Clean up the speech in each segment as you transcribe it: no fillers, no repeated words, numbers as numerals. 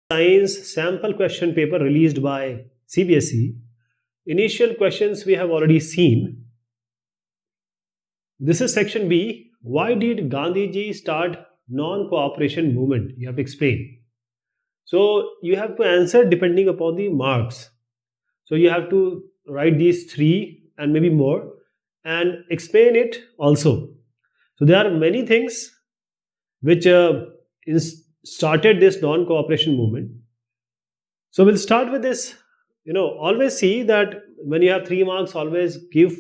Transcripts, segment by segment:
Science sample question paper released by CBSE. Initial questions we have already seen. This is section B. Why did Gandhiji start non-cooperation movement? You have to explain. So you have to answer depending upon the marks. So you have to write these three and maybe more and explain it also. So there are many things which started this non-cooperation movement. So we'll start with this. Always see that when you have 3 marks, always give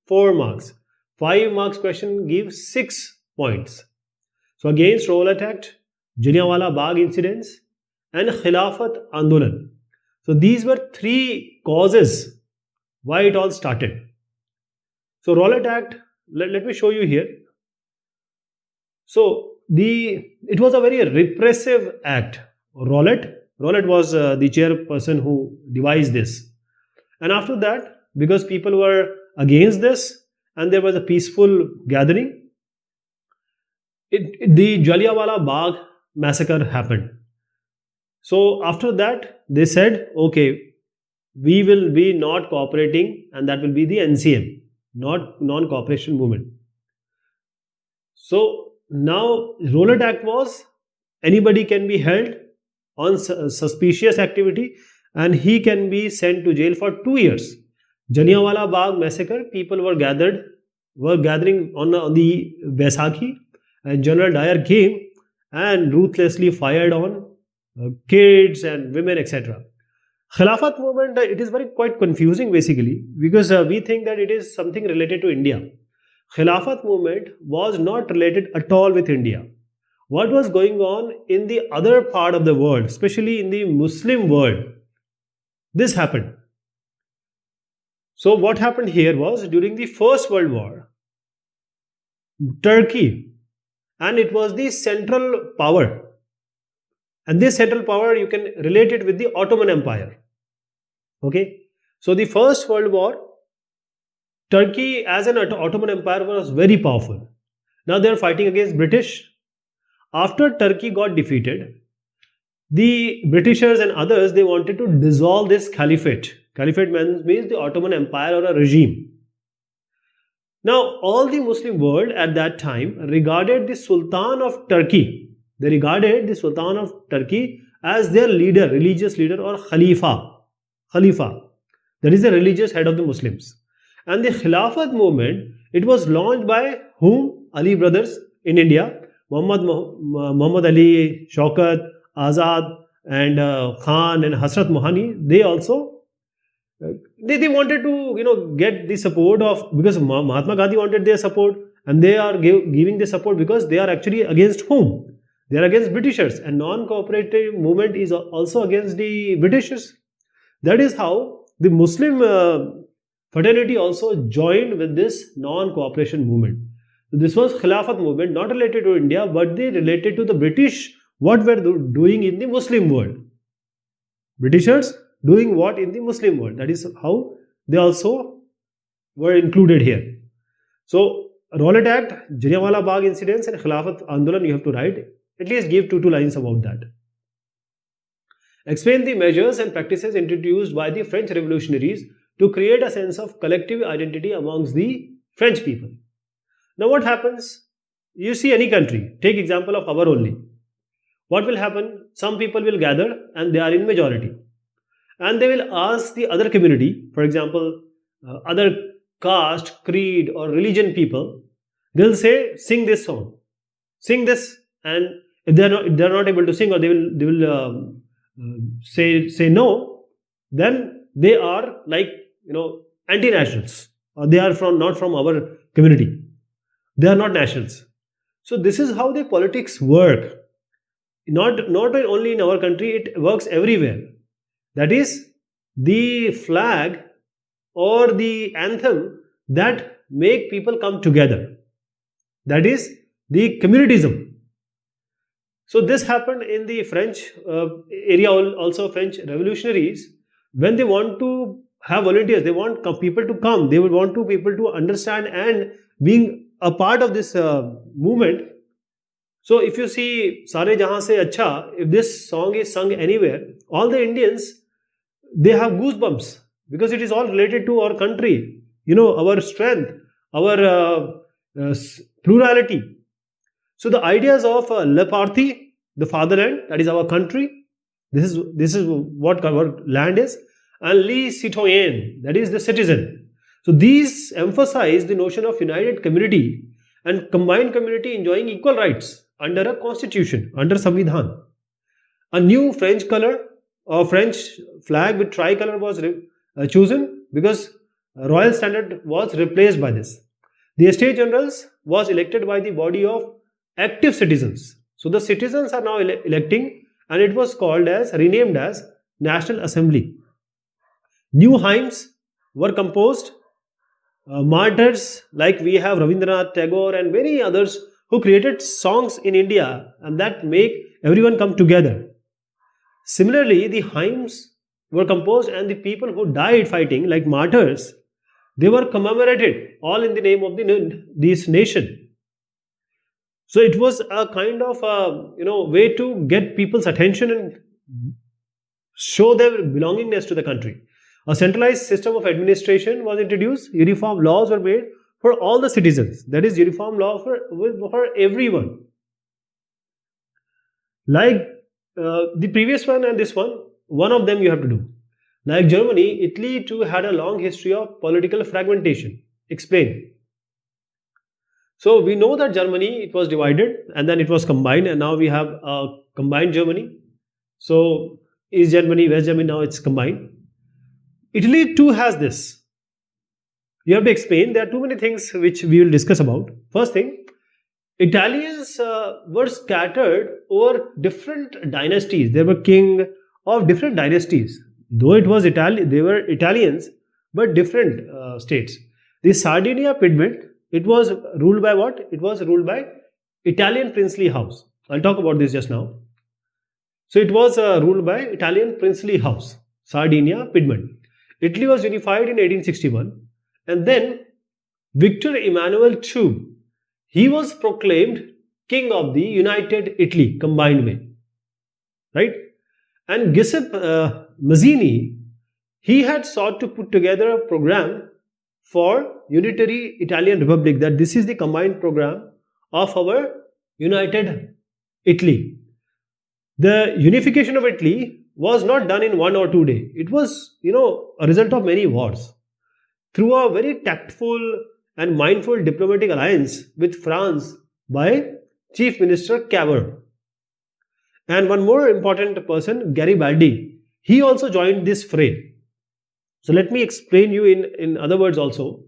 4 marks. 5 marks question gives 6 points. So against Rowlatt Act, Jallianwala Bagh incidents, and Khilafat Andolan. So these were 3 causes why it all started. So Rowlatt Act, let me show you here. So it was a very repressive act. Rowlatt was the chairperson who devised this. And after that, because people were against this and there was a peaceful gathering, the Jallianwala Bagh massacre happened. So after that, they said, okay, we will be not cooperating, and that will be the NCM, not non-cooperation movement. So now Rowlatt Act was anybody can be held on suspicious activity and he can be sent to jail for 2 years. Jallianwala Bagh massacre, people were gathering on the Baisakhi, and General Dyer came and ruthlessly fired on kids and women, etc. Khilafat movement, it is quite confusing basically, because we think that it is something related to India. Khilafat movement was not related at all with India. What was going on in the other part of the world, especially in the Muslim world, this happened. So what happened here was, during the First World War, Turkey, and it was the central power, and this central power you can relate it with the Ottoman Empire. Okay, so the First World War, Turkey as an Ottoman Empire was very powerful. Now they are fighting against British. After Turkey got defeated, the Britishers and others, they wanted to dissolve this caliphate. Caliphate means the Ottoman Empire or a regime. Now all the Muslim world at that time regarded the Sultan of Turkey. They regarded the Sultan of Turkey as their leader, religious leader, or Khalifa. Khalifa. That is the religious head of the Muslims. And the Khilafat movement, it was launched by whom? Ali brothers in India. Muhammad Ali, Shaukat, Azad, and Khan and Hasrat Mohani. They also they wanted to get the support of, because Mahatma Gandhi wanted their support, and they are giving the support because they are actually against whom? They are against Britishers, and non-cooperative movement is also against the Britishers. That is how the Muslim fraternity also joined with this non-cooperation movement. So this was Khilafat movement, not related to India, but they related to the British, what were doing in the Muslim world. Britishers doing what in the Muslim world. That is how they also were included here. So Rowlatt Act, Jallianwala Bagh incidents, and Khilafat Andolan, you have to write. At least give 2 lines about that. Explain the measures and practices introduced by the French revolutionaries to create a sense of collective identity amongst the French people. Now what happens? You see any country, take example of our only. What will happen? Some people will gather and they are in majority. And they will ask the other community, for example, other caste, creed or religion people, they'll say, sing this song, sing this, and if they're not able to sing, or they will say no, then they are like anti-nationals, or they are not from our community. They are not nationals. So this is how the politics work. Not only in our country, it works everywhere. That is the flag or the anthem that make people come together. That is the communalism. So this happened in the French area also. French revolutionaries, when they want to have volunteers, they want people to come, they would want people to understand and being a part of this movement. So if you see Sare Jahan Se Acha, if this song is sung anywhere, all the Indians, they have goosebumps because it is all related to our country, our strength, our plurality. So the ideas of Le Parti, the fatherland, that is our country, this is what our land is, and Le Citoyen, that is the citizen. So these emphasize the notion of united community and combined community enjoying equal rights under a constitution, under Samvidhan. A new French color or French flag with tricolor was chosen because royal standard was replaced by this. The Estate Generals was elected by the body of active citizens. So the citizens are now electing, and it was renamed as National Assembly. New hymns were composed. Martyrs like we have Rabindranath Tagore and many others who created songs in India, and that make everyone come together. Similarly, the hymns were composed, and the people who died fighting, like martyrs, they were commemorated all in the name of this nation. So it was a kind of way to get people's attention and show their belongingness to the country. A centralized system of administration was introduced. Uniform laws were made for all the citizens. That is, uniform law for everyone. Like the previous one and this one of them you have to do. Like Germany, Italy too had a long history of political fragmentation. Explain. So we know that Germany, it was divided and then it was combined, and now we have a combined Germany. So East Germany, West Germany, now it's combined. Italy too has this. You have to explain. There are too many things which we will discuss about. First thing, Italians were scattered over different dynasties. There were kings of different dynasties. Though it was Italian, they were Italians, but different states. The Sardinia Piedmont, it was ruled by what? It was ruled by Italian princely house. I'll talk about this just now. So it was ruled by Italian princely house, Sardinia Piedmont. Italy was unified in 1861, and then Victor Emmanuel II, he was proclaimed king of the United Italy combined way, right? And Giuseppe Mazzini, he had sought to put together a program for unitary Italian Republic, that this is the combined program of our United Italy. The unification of Italy was not done in 1 or 2 days. It was, a result of many wars. Through a very tactful and mindful diplomatic alliance with France by Chief Minister Cavour. And one more important person, Garibaldi, he also joined this fray. So let me explain you in other words also.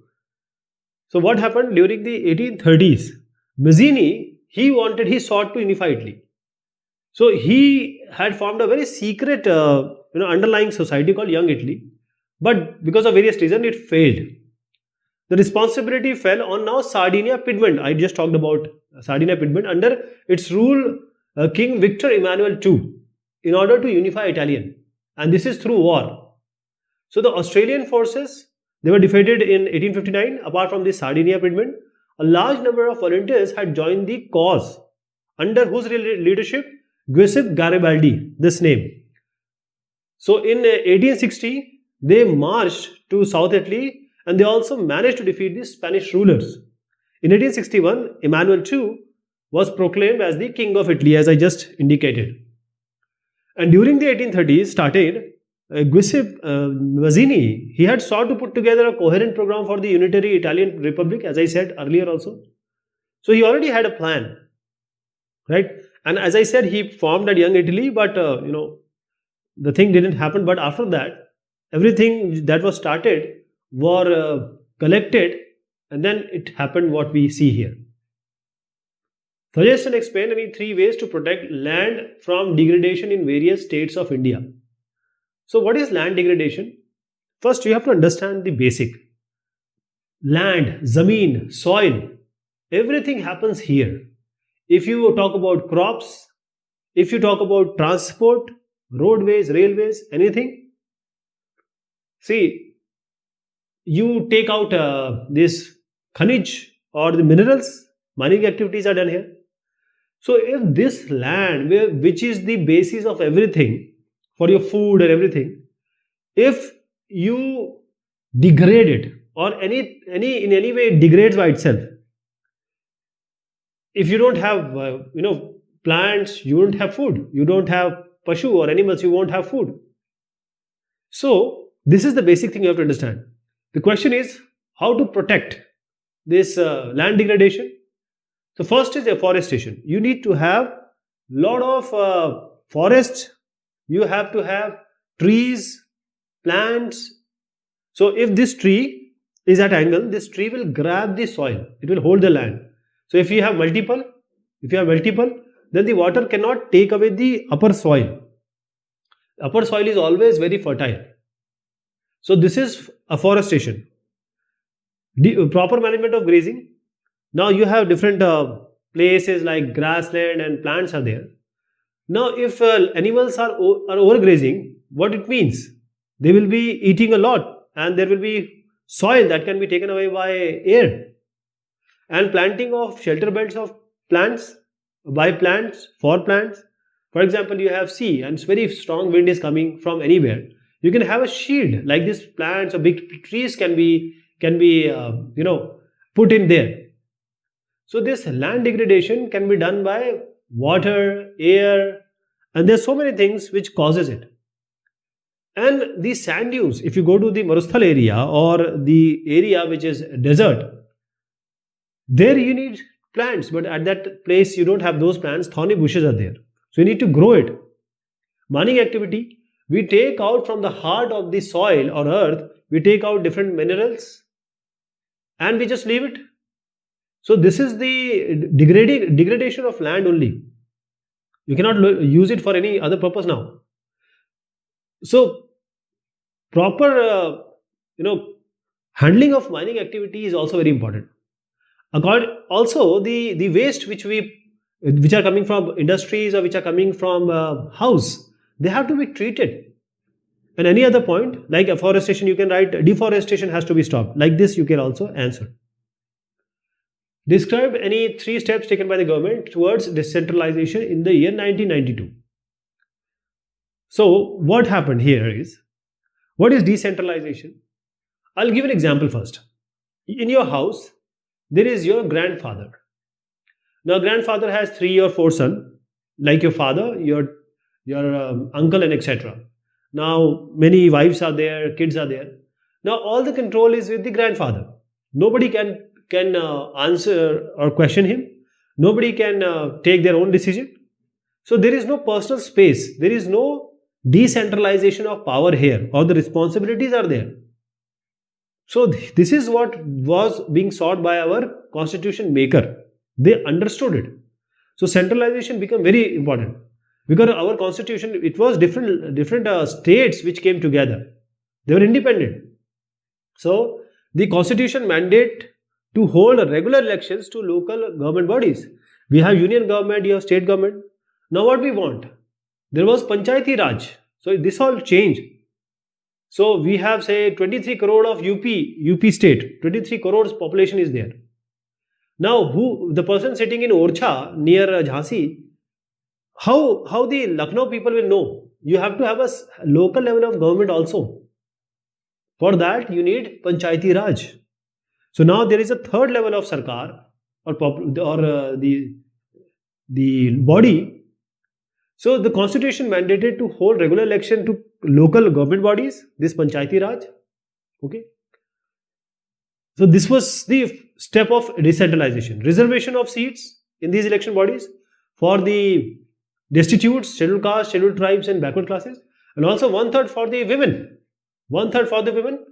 So what happened during the 1830s? Mazzini, he sought to unify Italy. So he had formed a very secret, underlying society called Young Italy. But because of various reasons, it failed. The responsibility fell on now Sardinia Piedmont. I just talked about Sardinia Piedmont. Under its rule, King Victor Emmanuel II, in order to unify Italian. And this is through war. So the Australian forces, they were defeated in 1859. Apart from the Sardinia Piedmont, a large number of volunteers had joined the cause. Under whose leadership? Giuseppe Garibaldi, this name. So in 1860, they marched to South Italy, and they also managed to defeat the Spanish rulers. In 1861, Emmanuel II was proclaimed as the King of Italy, as I just indicated. And during the 1830s, Giuseppe Mazzini, he had sought to put together a coherent program for the unitary Italian Republic, as I said earlier also. So he already had a plan, right? And as I said, he formed that Young Italy, but the thing didn't happen. But after that, everything that was started were collected, and then it happened what we see here. Suggest and explain any 3 ways to protect land from degradation in various states of India. So what is land degradation? First, you have to understand the basic. Land, zameen, soil, everything happens here. If you talk about crops, if you talk about transport, roadways, railways, anything, see, you take out this khanij or the minerals, mining activities are done here. So if this land, which is the basis of everything for your food and everything, if you degrade it, or any in any way it degrades by itself, if you don't have plants, you won't have food. You don't have pashu or animals, you won't have food. So this is the basic thing you have to understand. The question is how to protect this land degradation. So first is afforestation. You need to have lot of forests. You have to have trees, plants. So if this tree is at angle, this tree will grab the soil. It will hold the land. So if you have multiple, then the water cannot take away the upper soil. Upper soil is always very fertile. So this is afforestation. The proper management of grazing. Now you have different places like grassland and plants are there. Now if animals are overgrazing, what it means? They will be eating a lot and there will be soil that can be taken away by air. And planting of shelter belts of plants, by plants, for plants. For example, you have sea and very strong wind is coming from anywhere. You can have a shield like this. Plants or big trees can be put in there. So this land degradation can be done by water, air, and there's so many things which causes it. And the sand dunes, if you go to the Marusthal area or the area which is desert, there you need plants, but at that place you don't have those plants. Thorny bushes are there. So you need to grow it. Mining activity, we take out from the heart of the soil or earth, we take out different minerals and we just leave it. So this is the degradation of land only. You cannot use it for any other purpose now. So proper handling of mining activity is also very important. Also the waste which are coming from industries or which are coming from house, they have to be treated. And any other point like afforestation, you can write deforestation has to be stopped. Like this you can also answer. Describe any 3 steps taken by the government towards decentralization in the year 1992. So what happened here is, what is decentralization? I'll give an example first. In your house, there is your grandfather. Now grandfather has 3 or 4 sons, like your father, your uncle and etc. Now many wives are there, kids are there. Now all the control is with the grandfather. Nobody can answer or question him. Nobody can take their own decision. So there is no personal space. There is no decentralization of power here, or the responsibilities are there. So this is what was being sought by our constitution maker. They understood it. So centralization became very important because our constitution, it was different states which came together. They were independent. So the constitution mandate to hold regular elections to local government bodies. We have union government, you have state government. Now what we want? There was Panchayati Raj. So this all changed. So we have say 23 crore of UP state. 23 crores population is there. Now the person sitting in Orchha near Jhansi, how the Lucknow people will know? You have to have a local level of government also. For that you need Panchayati Raj. So now there is a third level of Sarkar or the body. So the constitution mandated to hold regular election to local government bodies, this Panchayati Raj. Okay. So this was the step of decentralization. Reservation of seats in these election bodies for the destitutes, scheduled castes, scheduled tribes and backward classes, and also 1/3 for the women. 1/3 for the women.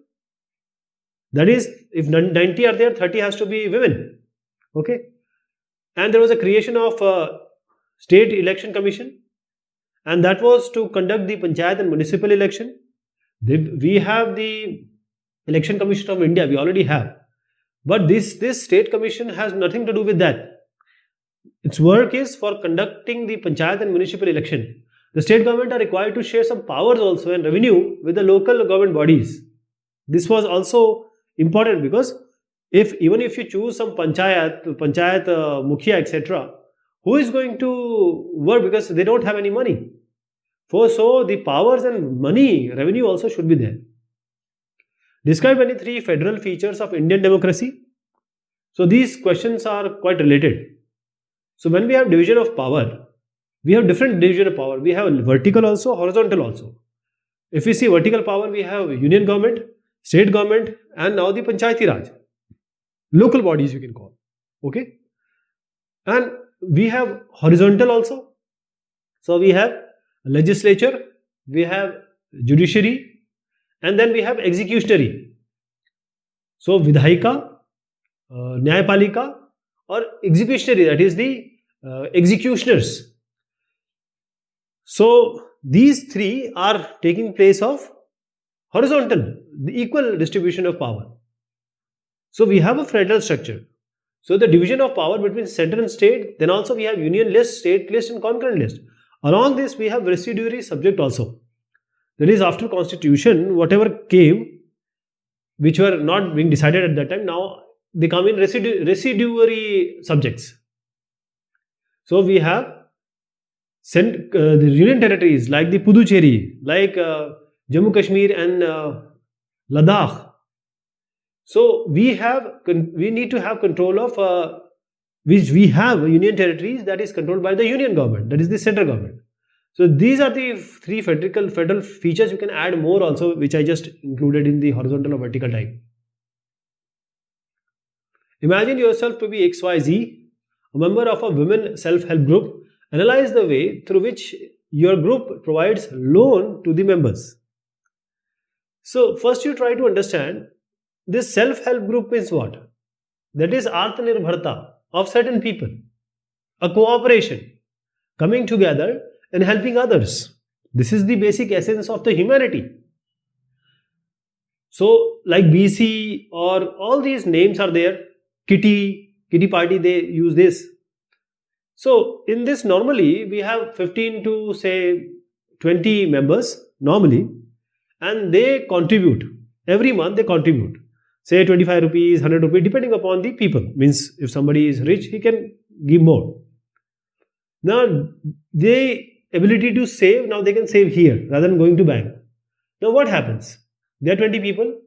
That is, if 90 are there, 30 has to be women. Okay. And there was a creation of state election commission, and that was to conduct the panchayat and municipal election. We have the election commission of India, we already have. But this state commission has nothing to do with that. Its work is for conducting the panchayat and municipal election. The state government are required to share some powers also and revenue with the local government bodies. This was also important because even if you choose some panchayat mukhya etc., who is going to work because they don't have any money? So the powers and money, revenue also should be there. Describe any three federal features of Indian democracy. So these questions are quite related. So when we have division of power, we have different division of power. We have vertical also, horizontal also. If we see vertical power, we have union government, state government, and now the Panchayati Raj. Local bodies you can call. Okay. And we have horizontal also. So we have legislature, we have judiciary, and then we have executionary. So Vidhayika, Nyayapalika, or executionary, that is the executioners. So these three are taking place of horizontal, the equal distribution of power. So we have a federal structure. So the division of power between center and state, then also we have union list, state list, and concurrent list. Along this, we have residuary subject also. That is, after constitution, whatever came, which were not being decided at that time, now they come in residuary subjects. So we have the union territories like the Puducherry, like Jammu Kashmir and Ladakh. So we need to have control of which we have union territories that is controlled by the union government, that is the central government. So these are the three federal features. You can add more also, which I just included in the horizontal or vertical type. Imagine yourself to be XYZ, a member of a women self-help group. Analyze the way through which your group provides loan to the members. So first you try to understand this self-help group is what? That is Atmanirbharta of certain people, a cooperation, coming together and helping others. This is the basic essence of the humanity. So like BC or all these names are there, kitty party, they use this. So in this normally we have 15 to say 20 members normally, and they contribute. Every month they contribute. Say 25 rupees, 100 rupees, depending upon the people. Means if somebody is rich, he can give more. Now the ability to save, now they can save here rather than going to bank. Now what happens? There are 20 people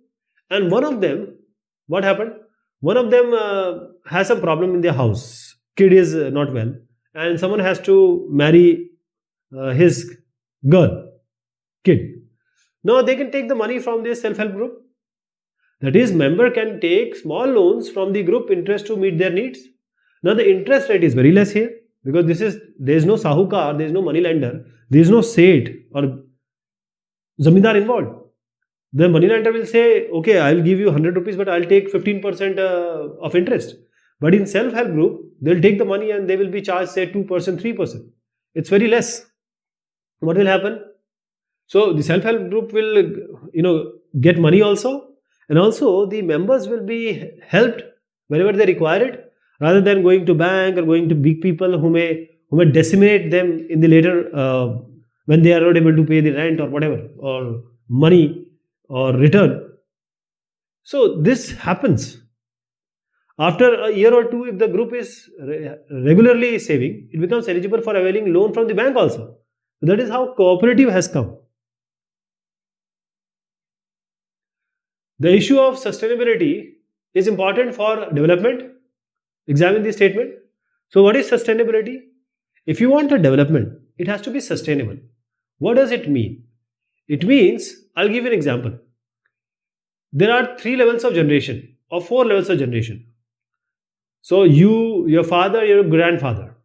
and one of them, what happened? One of them has some problem in their house. Kid is not well and someone has to marry his kid. Now they can take the money from this self-help group. That is, member can take small loans from the group interest to meet their needs. Now the interest rate is very less here because there is no sahukar, there is no money lender, there is no Seth or zamindar involved. The money lender will say, okay, I will give you 100 rupees, but I will take 15% of interest. But in self-help group, they will take the money and they will be charged, say, 2%, 3%. It's very less. What will happen? So the self-help group will, get money also, and also the members will be helped wherever they require it, rather than going to bank or going to big people who may decimate them in the later when they are not able to pay the rent or whatever, or money or return. So this happens. After a year or two, if the group is regularly saving, it becomes eligible for availing loan from the bank also. So that is how cooperative has come. The issue of sustainability is important for development. Examine the statement. So what is sustainability? If you want a development, it has to be sustainable. What does it mean? It means, I'll give you an example. There are 3 levels of generation or 4 levels of generation. So you, your father, your grandfather.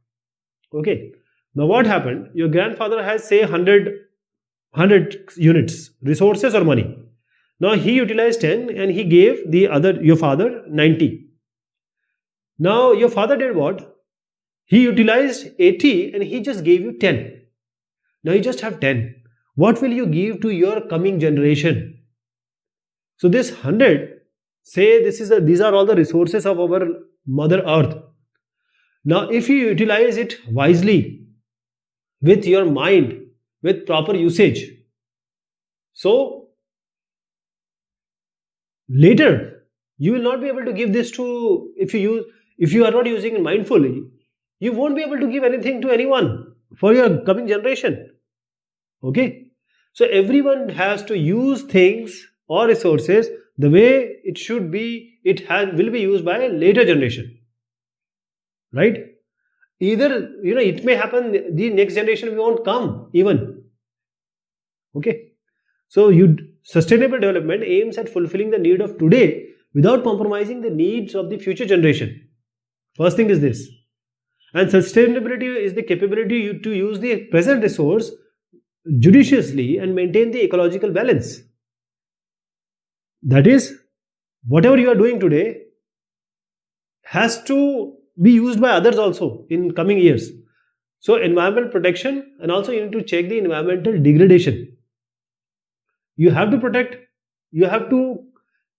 Okay. Now what happened? Your grandfather has say 100 units, resources or money. Now he utilized 10 and he gave your father 90. Now your father did what? He utilized 80 and he just gave you 10. Now you just have 10. What will you give to your coming generation? So this 100, say these are all the resources of our Mother Earth. Now if you utilize it wisely, with your mind, with proper usage, so later you will not be able to give this to, if you are not using it mindfully, you won't be able to give anything to anyone for your coming generation. Okay, so everyone has to use things or resources the way it should be. Will be used by a later generation, right? Either it may happen the next generation won't come even. Okay, so sustainable development aims at fulfilling the need of today without compromising the needs of the future generation. First thing is this. And sustainability is the capability to use the present resource judiciously and maintain the ecological balance. That is, whatever you are doing today has to be used by others also in coming years. So environmental protection, and also you need to check the environmental degradation. You have to protect, you have to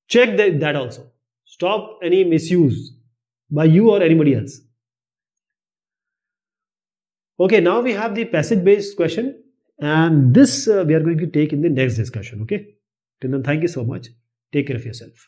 check that also. Stop any misuse by you or anybody else. Okay, now we have the passage based question, and this we are going to take in the next discussion. Okay, till then, thank you so much. Take care of yourself.